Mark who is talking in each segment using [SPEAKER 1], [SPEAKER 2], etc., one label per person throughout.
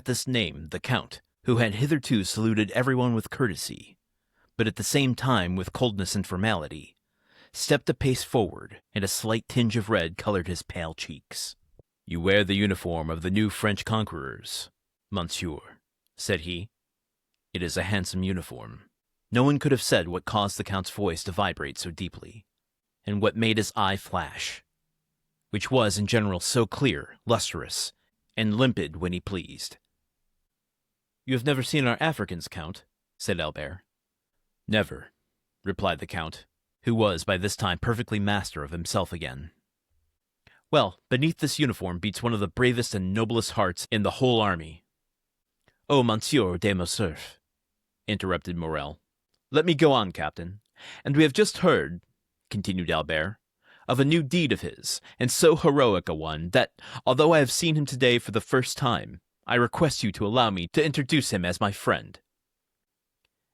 [SPEAKER 1] this name, the Count, who had hitherto saluted everyone with courtesy, but at the same time with coldness and formality, stepped a pace forward, and a slight tinge of red colored his pale cheeks. "You wear the uniform of the new French conquerors, monsieur," said he. "It is a handsome uniform." No one could have said what caused the Count's voice to vibrate so deeply, and what made his eye flash, which was in general so clear, lustrous, and limpid when he pleased. "You have never seen our Africans, Count?" said Albert. "Never," replied the Count, who was by this time perfectly master of himself again. "Well, beneath this uniform beats one of the bravest and noblest hearts in the whole army." "Oh, Monsieur de Morcerf," interrupted Morrel. "Let me go on, Captain. And we have just heard," continued Albert, "of a new deed of his, and so heroic a one, that, although I have seen him today for the first time, I request you to allow me to introduce him as my friend."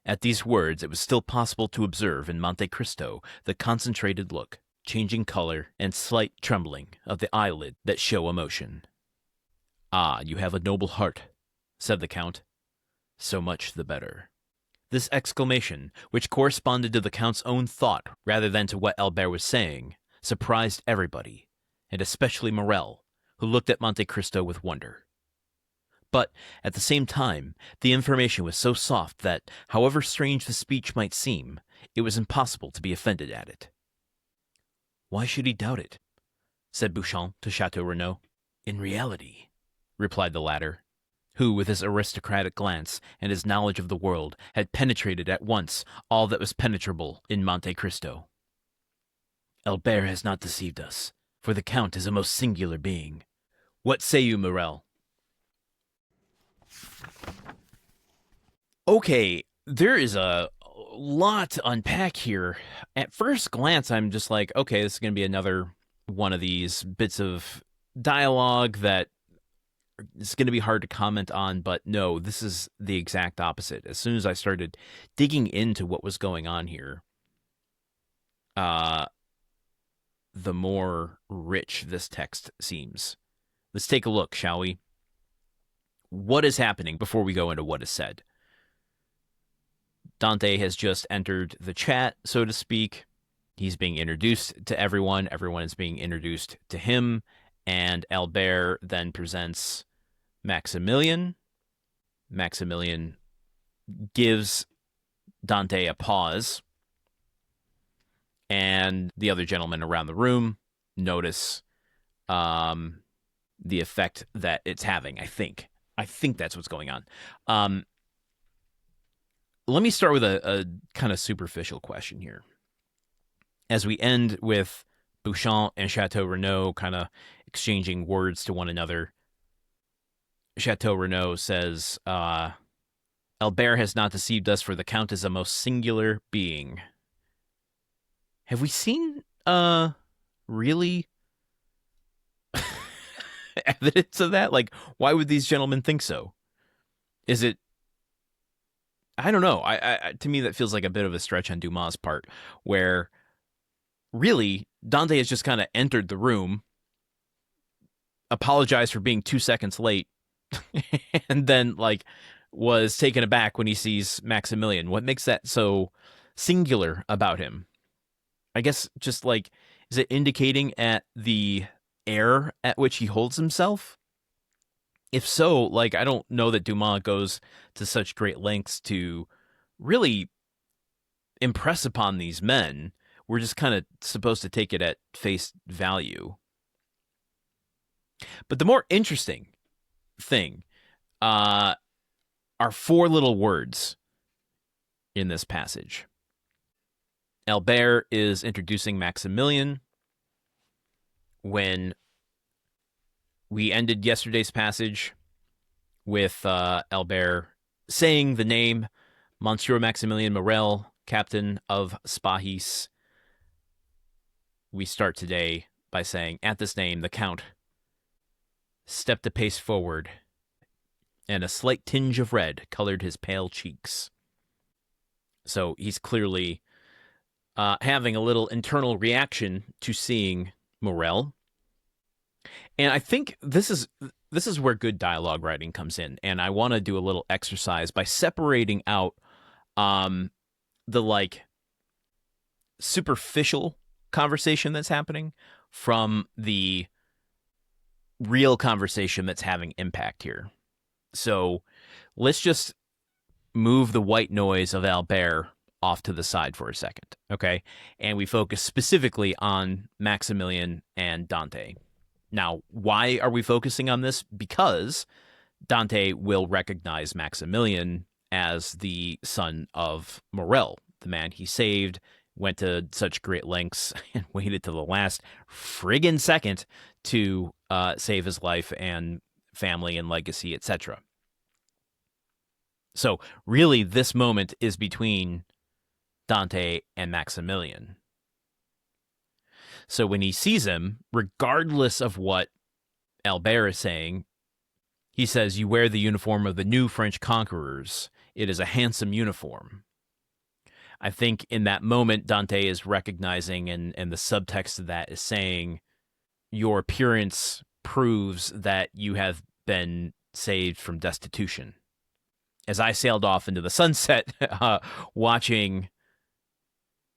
[SPEAKER 1] At these words it was still possible to observe in Monte Cristo the concentrated look, changing color, and slight trembling of the eyelid that show emotion. "Ah, you have a noble heart," said the Count. "So much the better." This exclamation, which corresponded to the Count's own thought rather than to what Albert was saying, surprised everybody, and especially Morrel, who looked at Monte Cristo with wonder. But, at the same time, the information was so soft that, however strange the speech might seem, it was impossible to be offended at it. "Why should he doubt it?" said Beauchamp to Château Renaud. "In reality," replied the latter, who, with his aristocratic glance and his knowledge of the world, had penetrated at once all that was penetrable in Monte Cristo, "Albert has not deceived us, for the Count is a most singular being. What say you, Morrel?" Okay, there is a lot to unpack here. At first glance, I'm just like, okay, this is going to be another one of these bits of dialogue that is going to be hard to comment on, but no, this is the exact opposite. As soon as I started digging into what was going on here, the more rich this text seems. Let's take a look, shall we? What is happening before we go into what is said? Dante has just entered the chat, so to speak. He's being introduced to everyone. Everyone is being introduced to him. And Albert then presents Maximilian. Maximilian gives Dante a pause. And the other gentlemen around the room notice the effect that it's having, I think. I think that's what's going on. Let me start with a kind of superficial question here. As we end with Beauchamp and Château Renaud kind of exchanging words to one another, Château Renaud says, "Albert has not deceived us, for the Count is a most singular being." Have we seen, really evidence of that? Like, why would these gentlemen think so? Is it... I don't know. To me, that feels like a bit of a stretch on Dumas' part, where really Dante has just kind of entered the room, apologized for being 2 seconds late, and then was taken aback when he sees Maximilian. What makes that so singular about him? I guess just is it indicating at the air at which he holds himself? If so, I don't know that Dumas goes to such great lengths to really impress upon these men. We're just kind of supposed to take it at face value. But the more interesting thing are 4 little words in this passage. Albert is introducing Maximilian. When we ended yesterday's passage with Albert saying the name Monsieur Maximilian Morrel, Captain of Spahis, we start today by saying, at this name, the Count stepped a pace forward, and a slight tinge of red colored his pale cheeks. So he's clearly having a little internal reaction to seeing Morrel. And I think this is this is where good dialogue writing comes in, and I want to do a little exercise by separating out the like superficial conversation that's happening from the real conversation that's having impact here. So let's just move the white noise of Albert off to the side for a second, okay? And we focus specifically on Maximilian and Dante. Now, why are we focusing on this? Because Dante will recognize Maximilian as the son of Morrel, the man he saved, went to such great lengths and waited to the last friggin' second to save his life and family and legacy, etc. So really, this moment is between Dante and Maximilian. So when he sees him, regardless of what Albert is saying, he says, "You wear the uniform of the new French conquerors. It is a handsome uniform." I think in that moment, Dante is recognizing, and the subtext of that is saying, your appearance proves that you have been saved from destitution. As I sailed off into the sunset, watching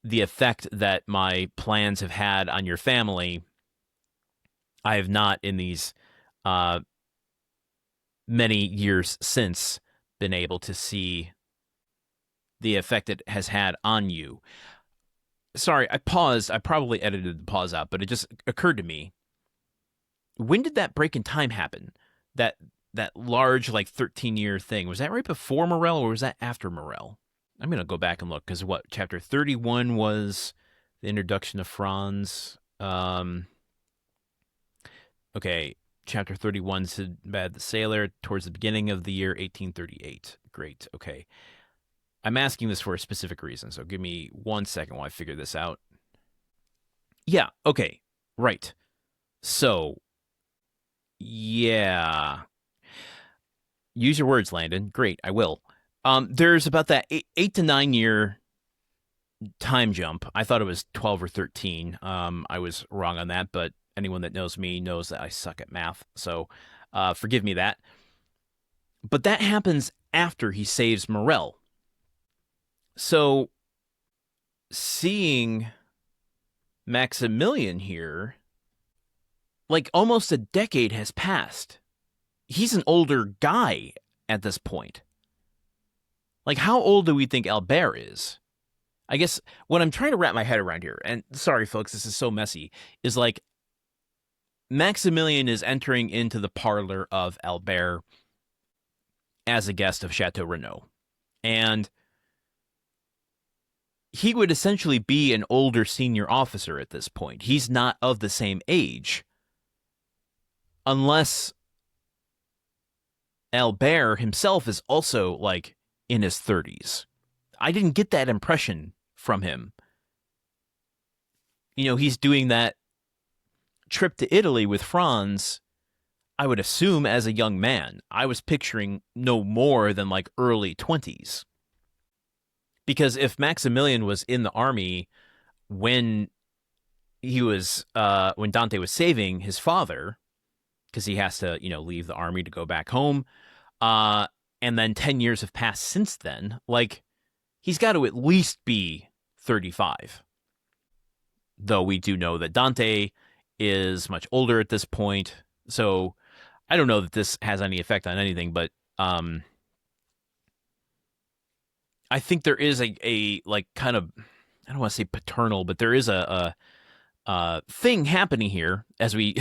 [SPEAKER 1] the effect that my plans have had on your family, I have not, in these many years since, been able to see the effect it has had on you. Sorry, I paused. I probably edited the pause out, but it just occurred to me. When did that break in time happen? That large, like, 13-year thing. Was that right before Morrel, or was that after Morrel? I'm going to go back and look, because what, chapter 31 was the introduction of Franz. Okay, chapter 31, Sinbad the Sailor, towards the beginning of the year 1838. Great, okay. I'm asking this for a specific reason, so give me 1 second while I figure this out. Yeah, okay, right. So, yeah. Use your words, Landon. Great, I will. There's about that 8 to 9 year time jump. I thought it was 12 or 13. I was wrong on that, but anyone that knows me knows that I suck at math, so forgive me that. But that happens after he saves Morrel. So, seeing Maximilian here, like, almost a decade has passed. He's an older guy at this point. Like, how old do we think Albert is? I guess what I'm trying to wrap my head around here, and sorry, folks, this is so messy, is like, Maximilian is entering into the parlor of Albert as a guest of Chateau Renaud. And he would essentially be an older senior officer at this point. He's not of the same age. Unless Albert himself is also, like, in his 30s. I didn't get that impression from him. You know, he's doing that trip to Italy with Franz, I would assume, as a young man. I was picturing no more than, like, early 20s. Because if Maximilian was in the army when he was, when Dante was saving his father, because he has to, leave the army to go back home, and then 10 years have passed since then, like, he's got to at least be 35. Though we do know that Dante is much older at this point, so I don't know that this has any effect on anything, but I think there is a like, kind of, I don't want to say paternal, but there is a thing happening here as we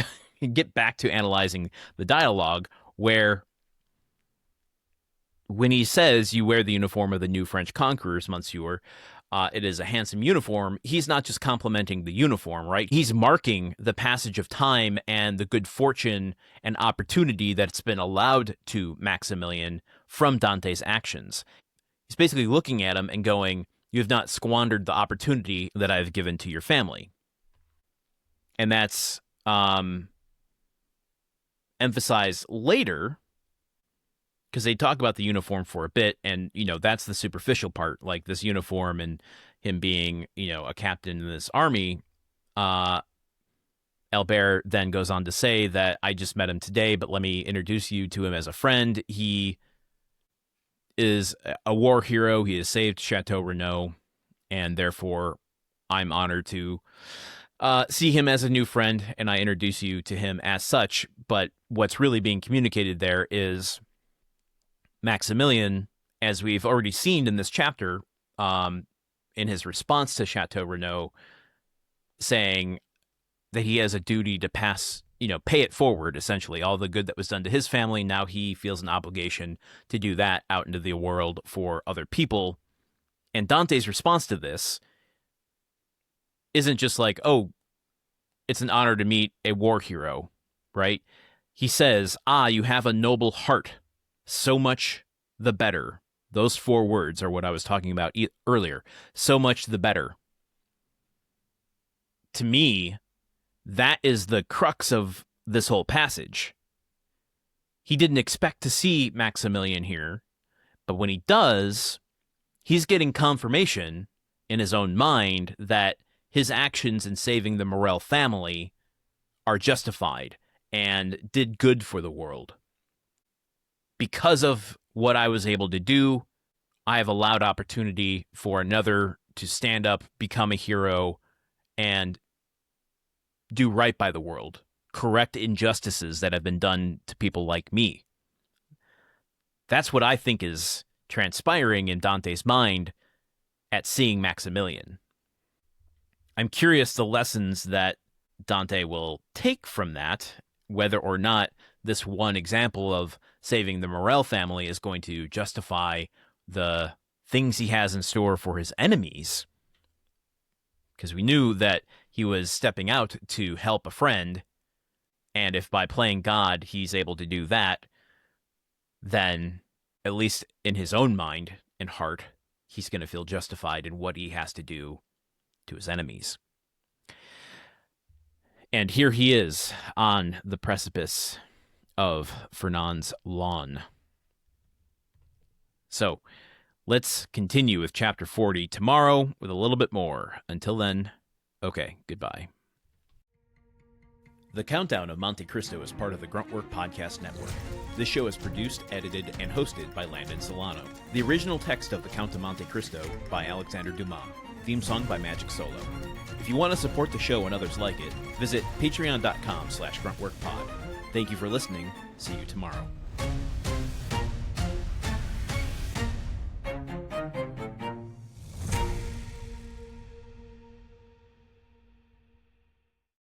[SPEAKER 1] get back to analyzing the dialogue, where when he says, "You wear the uniform of the new French conquerors, Monsieur, it is a handsome uniform," he's not just complimenting the uniform, right? He's marking the passage of time and the good fortune and opportunity that's been allowed to Maximilian from Dante's actions. He's basically looking at him and going, "You have not squandered the opportunity that I've given to your family." And that's emphasized later, because they talk about the uniform for a bit, and, that's the superficial part, like this uniform and him being, a captain in this army. Albert then goes on to say that I just met him today, but let me introduce you to him as a friend. He is a war hero. He has saved Chateau Renaud, and therefore I'm honored to see him as a new friend, and I introduce you to him as such. But what's really being communicated there is Maximilian, as we've already seen in this chapter, in his response to Chateau Renaud, saying that he has a duty to pay it forward, essentially. All the good that was done to his family, now he feels an obligation to do that out into the world for other people. And Dante's response to this isn't just like, oh, it's an honor to meet a war hero, right? He says, you have a noble heart, so much the better. Those 4 words are what I was talking about earlier. So much the better. To me, that is the crux of this whole passage. He didn't expect to see Maximilian here, but when he does, he's getting confirmation in his own mind that his actions in saving the Morrel family are justified and did good for the world. Because of what I was able to do, I have allowed opportunity for another to stand up, become a hero, and do right by the world, correct injustices that have been done to people like me. That's what I think is transpiring in Dante's mind at seeing Maximilian. I'm curious the lessons that Dante will take from that, whether or not this one example of saving the Morrel family is going to justify the things he has in store for his enemies. Because we knew that he was stepping out to help a friend, and if by playing God he's able to do that, then, at least in his own mind and heart, he's going to feel justified in what he has to do to his enemies. And here he is on the precipice of Fernand's lawn. So, let's continue with chapter 40 tomorrow with a little bit more. Until then, okay, goodbye. The Countdown of Monte Cristo is part of the Gruntwork Podcast Network. This show is produced, edited, and hosted by Landon Solano. The original text of The Count of Monte Cristo by Alexandre Dumas. Theme song by Magic Solo. If you want to support the show and others like it, visit patreon.com/gruntworkpod. Thank you for listening. See you tomorrow.